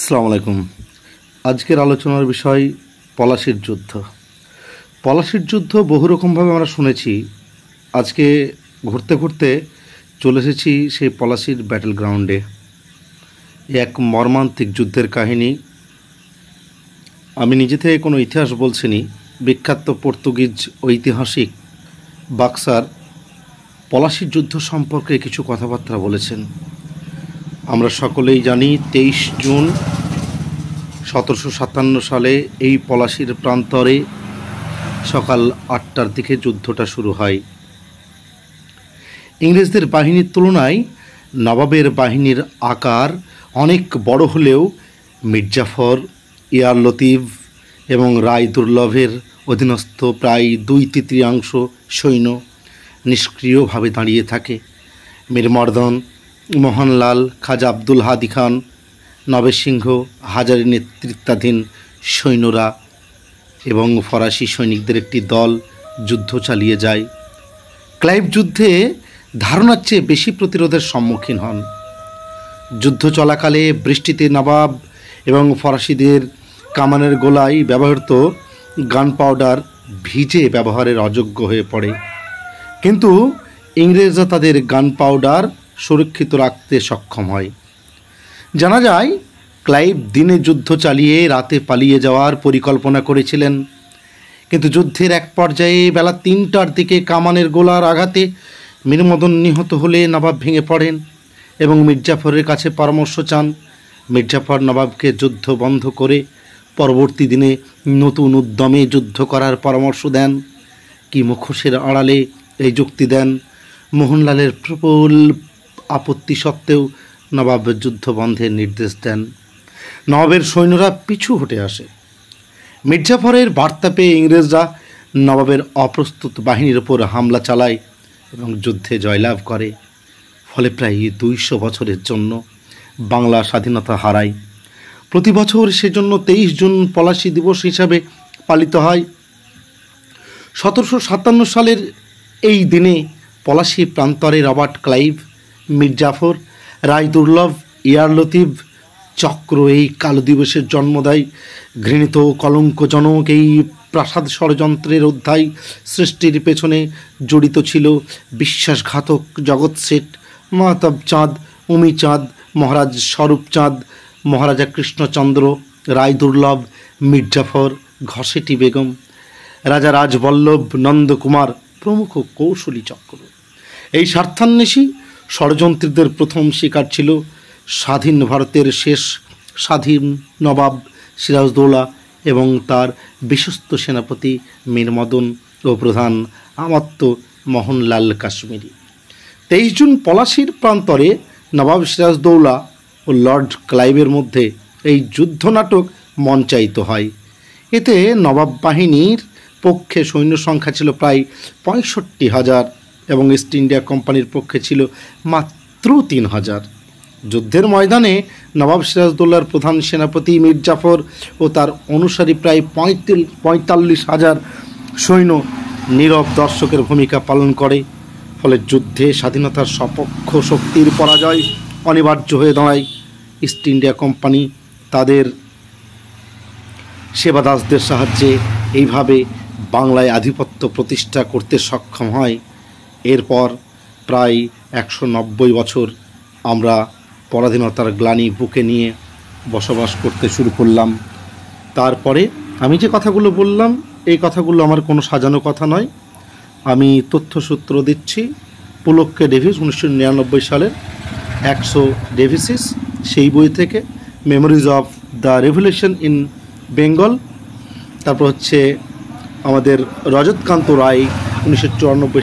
আসসালামু আলাইকুম। আজকের আলোচনার বিষয় পলাশির যুদ্ধ। পলাশির যুদ্ধ বহু রকমভাবে আমরা শুনেছি। আজকে ঘুরতে ঘুরতে চলে এসেছি সেই পলাশির ব্যাটেল গ্রাউন্ডে। এক মর্মান্তিক যুদ্ধের কাহিনী। আমি নিজে থেকে কোনো ইতিহাস বলছিনি। বিখ্যাত পর্তুগিজ ঐতিহাসিক বাক্সার পলাশির যুদ্ধ সম্পর্কে কিছু কথাবার্তা বলেছেন। আমরা সকলেই জানি 23 জুন 1757 সালে এই পলাশির প্রান্তরে সকাল 8টার দিকে যুদ্ধটা শুরু হয়। ইংরেজদের বাহিনীর তুলনায় নবাবের বাহিনীর আকার অনেক বড় হলেও মির্জাফর, ইয়ার লতিফ এবং রায় দুর্লভের অধীনস্থ প্রায় 2/3 সৈন্য নিষ্ক্রিয়ভাবে দাঁড়িয়ে থাকে। মীর মর্দন, মোহনলাল, খাজা আব্দুল হাদি খান, নবের সিংহ, হাজারি নেতৃত্বাধীন সৈন্যরা এবং ফরাসি সৈনিকদের একটি দল যুদ্ধ চালিয়ে যায়। ক্লাইভ যুদ্ধে ধারণার চেয়ে বেশি প্রতিরোধের সম্মুখীন হন। যুদ্ধ চলাকালে বৃষ্টিতে নবাব এবং ফরাসিদের কামানের গোলায় ব্যবহৃত গান পাউডার ভিজে ব্যবহারের অযোগ্য হয়ে পড়ে, কিন্তু ইংরেজরা তাদের গান পাউডার সুরক্ষিত রাখতে সক্ষম হয়। জানা যায় ক্লাইভ দিনে যুদ্ধ চালিয়ে রাতে পালিয়ে যাওয়ার পরিকল্পনা করেছিলেন, কিন্তু যুদ্ধের এক পর্যায়ে বেলা 3টার দিকে কামানের গোলার আঘাতে মীর মদন নিহত হলে নবাব ভেঙে পড়েন এবং মির্জাফরের কাছে পরামর্শ চান। মির্জাফর নবাবকে যুদ্ধ বন্ধ করে পরবর্তী দিনে নতুন উদ্যমে যুদ্ধ করার পরামর্শ দেন। কি মুখোশের আড়ালে এই যুক্তি দেন। মোহনলালের প্রবল আপত্তি সত্ত্বেও নবাব যুদ্ধ বন্ধের নির্দেশ দেন। নবাবের সৈন্যরা পিছু হটে আসে। মির্জাফরের বার্তা পেয়ে ইংরেজরা নবাবের অপ্রস্তুত বাহিনীর ওপর হামলা চালায় এবং যুদ্ধে জয়লাভ করে। ফলে প্রায় 200 বছরের জন্য বাংলা স্বাধীনতা হারায়। প্রতি বছর সেজন্য 23 জুন পলাশি দিবস হিসাবে পালিত হয়। 1757 সালের এই দিনে পলাশি প্রান্তরে রবার্ট ক্লাইভ, মির্জাফর, রায় দুর্লভ, ইয়ার লতিফ চক্র এই কালো দিবসের জন্ম দেয়। ঘৃণিত কলঙ্কজনক এই প্রাসাদ ষড়যন্ত্রের অধ্যায় সৃষ্টির পেছনে জড়িত ছিল বিশ্বাসঘাতক জগৎ শেঠ, মাহতাব চাঁদ, উমি চাঁদ, মহারাজ স্বরূপ চাঁদ, মহারাজা কৃষ্ণচন্দ্র, রায় দুর্লভ, মির্জাফর, ঘসেটি বেগম, রাজা রাজবল্লভ, নন্দকুমার প্রমুখ কৌশলী চক্র। এই স্বার্থান্বেষী ষড়যন্ত্রীদের প্রথম শিকার ছিল স্বাধীন ভারতের শেষ স্বাধীন নবাব সিরাজদৌল্লা এবং তার বিশ্বস্ত সেনাপতি মীর মদন ও প্রধান আমাত্য মোহনলাল কাশ্মীরি। 23 জুন পলাশির প্রান্তরে নবাব সিরাজদৌল্লা ও লর্ড ক্লাইভের মধ্যে এই যুদ্ধনাটক মঞ্চায়িত হয়। এতে নবাব বাহিনীর পক্ষে সৈন্য সংখ্যা ছিল প্রায় 65,000 এবং ইস্ট ইন্ডিয়া কোম্পানির পক্ষে ছিল মাত্র 3,000। যুদ্ধের ময়দানে নবাব সিরাজদৌল্লার প্রধান সেনাপতি মির্জাফর ও তার অনুসারী প্রায় 45,000 সৈন্য নীরব দর্শকের ভূমিকা পালন করে। ফলে যুদ্ধে স্বাধীনতার সপক্ষ শক্তির পরাজয় অনিবার্য হয়ে দাঁড়ায়। ইস্ট ইন্ডিয়া কোম্পানি তাদের সেবাদাসদের সাহায্যে এইভাবে বাংলায় আধিপত্য প্রতিষ্ঠা করতে সক্ষম হয়। এরপর প্রায় 190 বছর আমরা পরাধীনতার গ্লানি বুকে নিয়ে বসবাস করতে শুরু করলাম। তারপরে আমি যে কথাগুলো বললাম এই কথাগুলো আমার কোনো সাজানো কথা নয়। আমি তথ্যসূত্র দিচ্ছি। পুলক্কে ডেভিস 1999 সালের 100 ডেভিসিস সেই বই থেকে, memories of the revolution in Bengal. তারপর হচ্ছে আমাদের রজতকান্ত রায় 1994